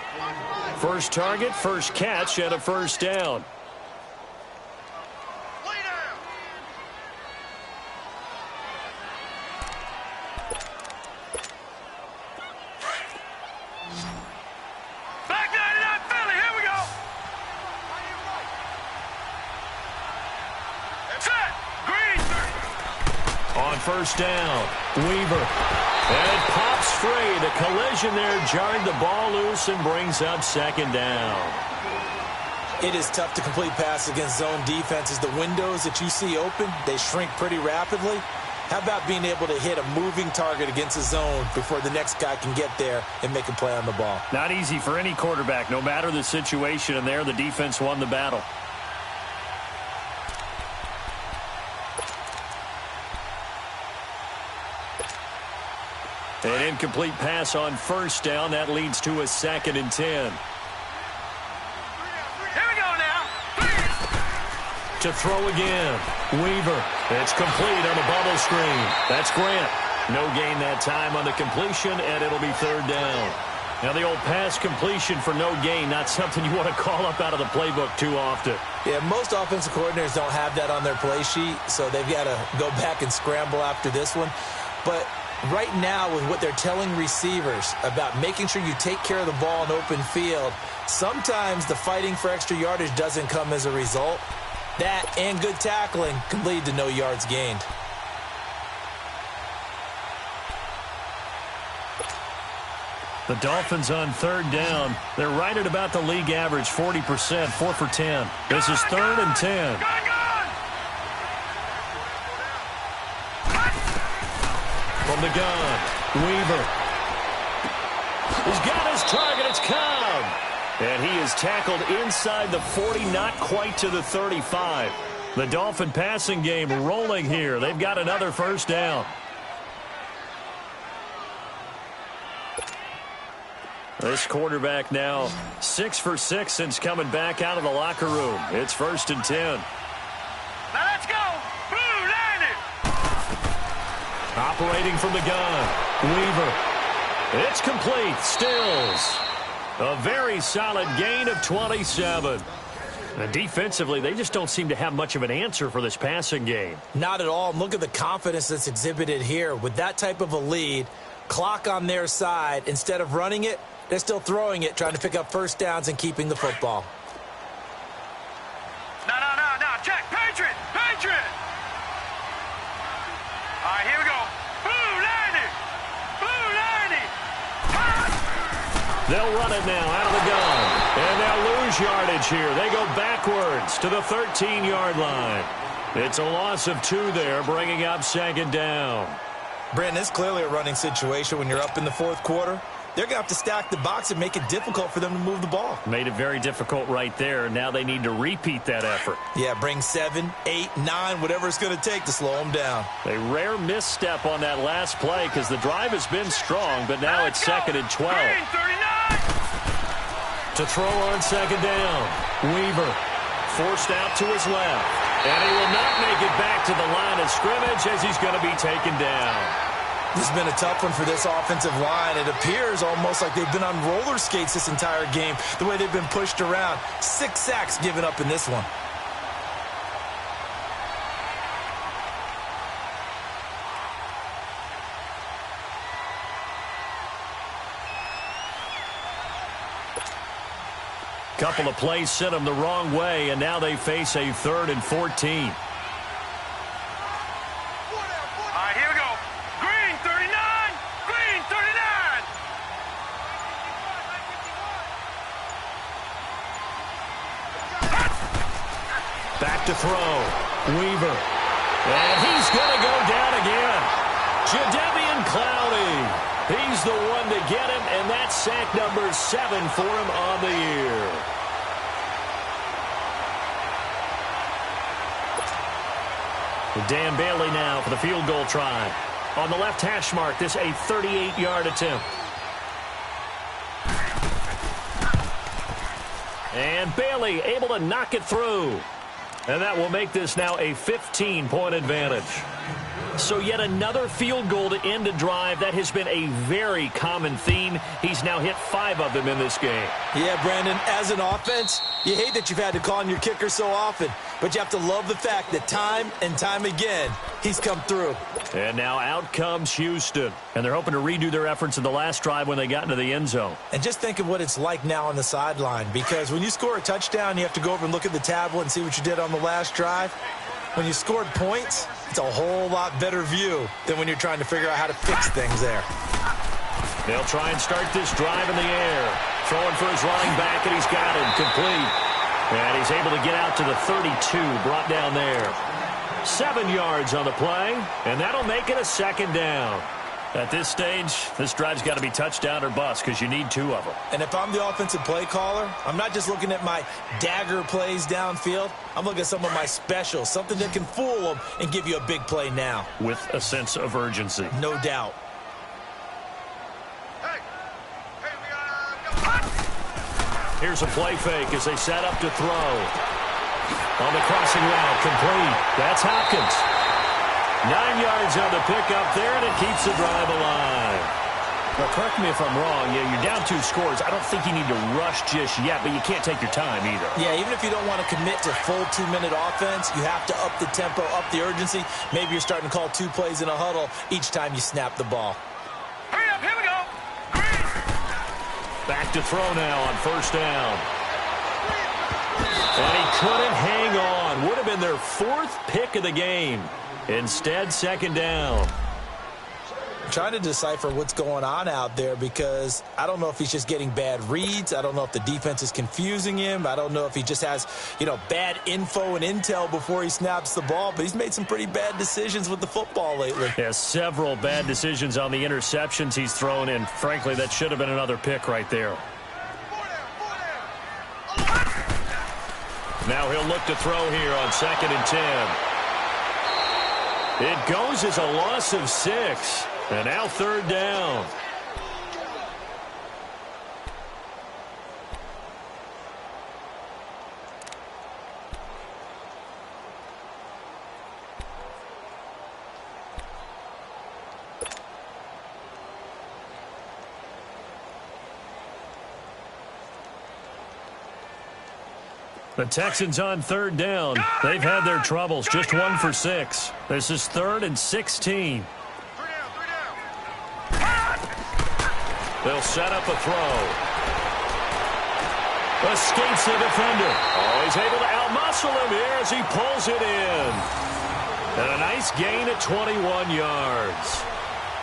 First target, first catch, and a first down. Back 99 Philly. Here we go. Set. Green. On first down, Weaver. And it pops free. The collision there jarred the ball loose and brings up second down. It is tough to complete passes against zone defenses. The windows that you see open, they shrink pretty rapidly. How about being able to hit a moving target against a zone before the next guy can get there and make a play on the ball? Not easy for any quarterback, no matter the situation, and there the defense won the battle. An incomplete pass on first down. That leads to a 2nd and 10. Here we go now. To throw again, Weaver. It's complete on the bubble screen. That's Grant. No gain that time on the completion, and it'll be 3rd down. Now the old pass completion for no gain, not something you want to call up out of the playbook too often. Yeah, most offensive coordinators don't have that on their play sheet, so they've got to go back and scramble after this one. But right now, with what they're telling receivers about making sure you take care of the ball in open field, sometimes the fighting for extra yardage doesn't come as a result. That and good tackling can lead to no yards gained. The Dolphins on third down. They're right at about the league average, 40%, 4 for 10. This is 3rd and 10. From the gun, Weaver. He's got his target. It's Cobb. And he is tackled inside the 40, not quite to the 35. The Dolphin passing game rolling here. They've got another first down. This quarterback now 6 for 6 since coming back out of the locker room. It's 1st and 10. Now let's go. Blue, land it. Operating from the gun, Weaver. It's complete. Stills. A very solid gain of 27. And defensively, they just don't seem to have much of an answer for this passing game. Not at all. Look at the confidence that's exhibited here. With that type of a lead, clock on their side, instead of running it, they're still throwing it, trying to pick up first downs and keeping the football. No. Check. Patriot. All right, here we go. Blue, land it. They'll run it now out of the gun. And they'll lose yardage here. They go backwards to the 13-yard line. It's a loss of 2 there, bringing up 2nd down. Brandon, it's clearly a running situation when you're up in the 4th quarter. They're going to have to stack the box and make it difficult for them to move the ball. Made it very difficult right there. Now they need to repeat that effort. Yeah, bring 7, 8, 9, whatever it's going to take to slow them down. A rare misstep on that last play because the drive has been strong, but now it's 2nd and 12. Green, 39. To throw on 2nd down, Weaver forced out to his left. And he will not make it back to the line of scrimmage as he's going to be taken down. This has been a tough one for this offensive line. It appears almost like they've been on roller skates this entire game, the way they've been pushed around. 6 sacks given up in this one. Couple of plays sent them the wrong way, and now they face a 3rd and 14. Back to throw. Weaver. And he's going to go down again. Jadeveon Clowney. He's the one to get him, and that's sack number 7 for him on the year. Dan Bailey now for the field goal try. On the left hash mark, this a 38-yard attempt. And Bailey able to knock it through. And that will make this now a 15-point advantage. So yet another field goal to end a drive. That has been a very common theme. He's now hit 5 of them in this game. Yeah, Brandon, as an offense, you hate that you've had to call on your kicker so often, but you have to love the fact that time and time again, he's come through. And now out comes Houston. And they're hoping to redo their efforts in the last drive when they got into the end zone. And just think of what it's like now on the sideline, because when you score a touchdown, you have to go over and look at the tablet and see what you did on the last drive. When you scored points, it's a whole lot better view than when you're trying to figure out how to fix things there. They'll try and start this drive in the air. Throwing for his running back, and he's got him complete. And he's able to get out to the 32, brought down there. 7 yards on the play, and that'll make it a second down. At this stage, this drive's got to be touchdown or bust because you need 2 of them. And if I'm the offensive play caller, I'm not just looking at my dagger plays downfield. I'm looking at some of my specials, something that can fool them and give you a big play now. With a sense of urgency. No doubt. Here's a play fake as they set up to throw. On the crossing route, complete. That's Hopkins. 9 yards on the pickup there, and it keeps the drive alive. Now, correct me if I'm wrong. Yeah, you're down 2 scores. I don't think you need to rush just yet, but you can't take your time either. Yeah, even if you don't want to commit to full 2-minute offense, you have to up the tempo, up the urgency. Maybe you're starting to call 2 plays in a huddle each time you snap the ball. Hurry up, here we go. Back to throw now on first down. And he couldn't hang on. Would have been their 4th pick of the game. Instead, second down. I'm trying to decipher what's going on out there because I don't know if he's just getting bad reads. I don't know if the defense is confusing him. I don't know if he just has, bad info and intel before he snaps the ball. But he's made some pretty bad decisions with the football lately. Yeah, several bad decisions on the interceptions he's thrown in. Frankly, that should have been another pick right there. Now he'll look to throw here on 2nd and 10. It goes as a loss of 6. And now 3rd down. The Texans on 3rd down. They've had their troubles. Just 1 for 6. This is 3rd and 16. They'll set up a throw. Escapes the defender. Oh, he's able to outmuscle him here as he pulls it in. And a nice gain at 21 yards.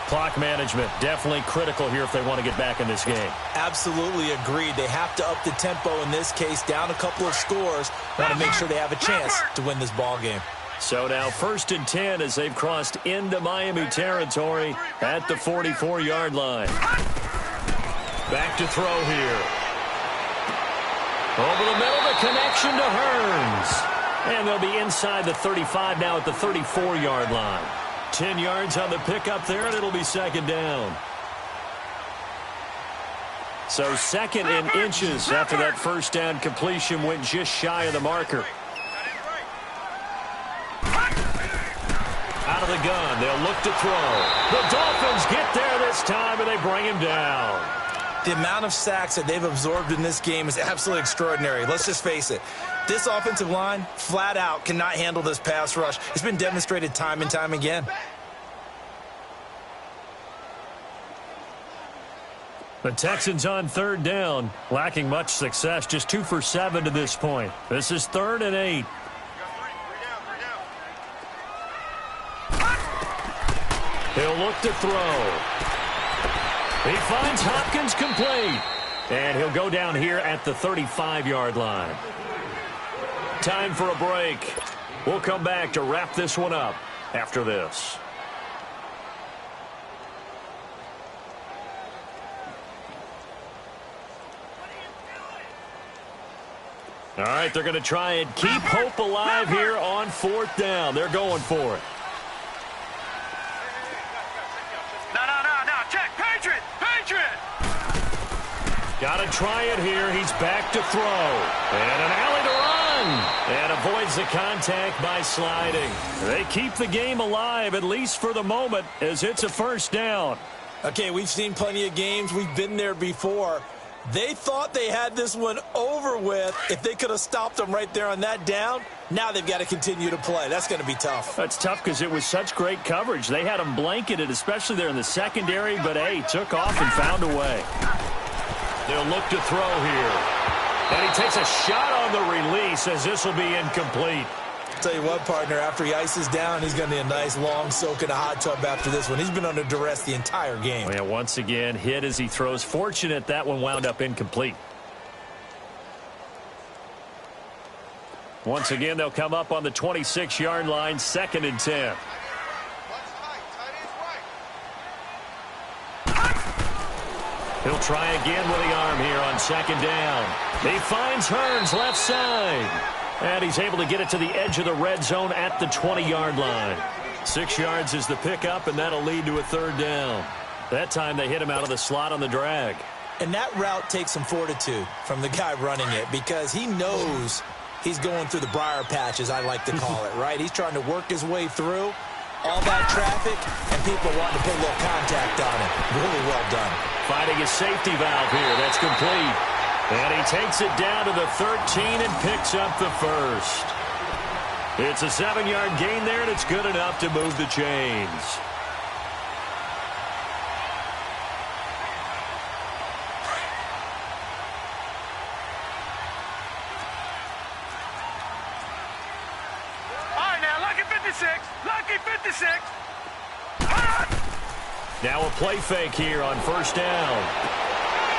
Clock management definitely critical here if they want to get back in this game. Absolutely agreed. They have to up the tempo in this case, down a couple of scores. Want to make sure they have a chance to win this ball game. So now 1st and 10 as they've crossed into Miami territory at the 44-yard line. Back to throw here. Over the middle, the connection to Hearns. And they'll be inside the 35 now at the 34-yard line. 10 yards on the pickup there, and it'll be 2nd down. So 2nd and inches after that first down completion went just shy of the marker. Out of the gun, they'll look to throw. The Dolphins get there this time, and they bring him down. The amount of sacks that they've absorbed in this game is absolutely extraordinary. Let's just face it. This offensive line, flat out, cannot handle this pass rush. It's been demonstrated time and time again. The Texans on 3rd down, lacking much success, just 2 for 7 to this point. This is 3rd and 8. He'll look to throw. He finds Hopkins complete. And he'll go down here at the 35-yard line. Time for a break. We'll come back to wrap this one up after this. All right, they're going to try and keep hope alive here on 4th down. They're going for it. Got to try it here. He's back to throw. And an alley to run. And avoids the contact by sliding. They keep the game alive, at least for the moment, as it's a first down. Okay, we've seen plenty of games. We've been there before. They thought they had this one over with. If they could have stopped them right there on that down, now they've got to continue to play. That's going to be tough. That's tough because it was such great coverage. They had them blanketed, especially there in the secondary, but, hey, took off and found a way. They'll look to throw here. And he takes a shot on the release as this will be incomplete. Tell you what, partner, after he ices down, he's going to need a nice long soak in a hot tub after this one. He's been under duress the entire game. Yeah, once again, hit as he throws. Fortunate that one wound up incomplete. Once again, they'll come up on the 26-yard line, 2nd and 10. He'll try again with the arm here on 2nd down. He finds Hearns left side. And he's able to get it to the edge of the red zone at the 20-yard line. 6 yards is the pickup, and that'll lead to a 3rd down. That time they hit him out of the slot on the drag. And that route takes some fortitude from the guy running it because he knows he's going through the briar patch, as I like to call it, right? He's trying to work his way through all that traffic, and people are wanting to put a little contact on it. Really well done. Finding a safety valve here. That's complete. And he takes it down to the 13 and picks up the first. It's a 7-yard gain there, and it's good enough to move the chains. All right, now, lucky 56. Lucky 56. Now a play fake here on 1st down.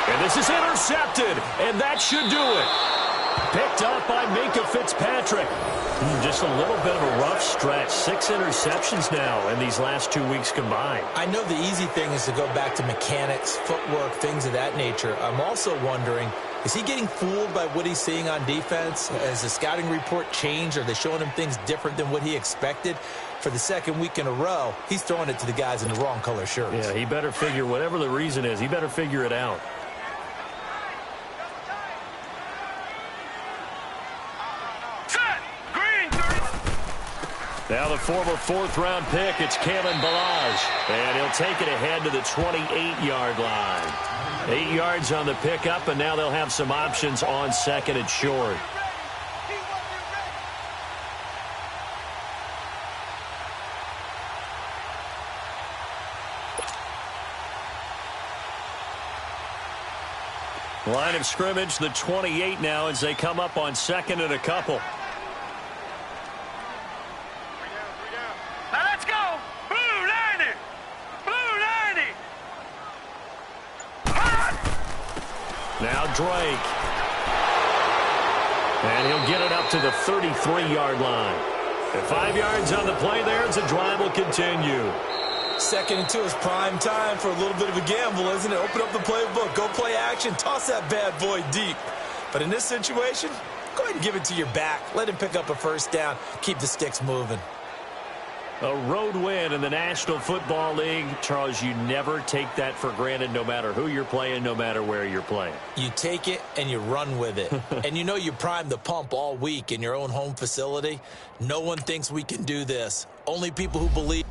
And this is intercepted, and that should do it. Picked up by Minkah Fitzpatrick. Just a little bit of a rough stretch. 6 interceptions now in these last 2 weeks combined. I know the easy thing is to go back to mechanics, footwork, things of that nature. I'm also wondering, is he getting fooled by what he's seeing on defense? Has the scouting report changed? Are they showing him things different than what he expected? For the 2nd week in a row, he's throwing it to the guys in the wrong color shirts. Yeah, he better figure, whatever the reason is, he better figure it out. Now the former 4th-round pick, it's Kalen Ballage. And he'll take it ahead to the 28-yard line. 8 yards on the pickup, and now they'll have some options on 2nd and short. Line of scrimmage, the 28 now as they come up on 2nd and a couple. Now let's go. Blue 90. Blue 90. Now Drake. And he'll get it up to the 33-yard line. And 5 yards on the play there as the drive will continue. 2nd and 2 is prime time for a little bit of a gamble, isn't it? Open up the playbook, go play action, toss that bad boy deep. But in this situation, go ahead and give it to your back. Let him pick up a 1st down. Keep the sticks moving. A road win in the National Football League. Charles, you never take that for granted no matter who you're playing, no matter where you're playing. You take it and you run with it. And you know you primed the pump all week in your own home facility. No one thinks we can do this. Only people who believe.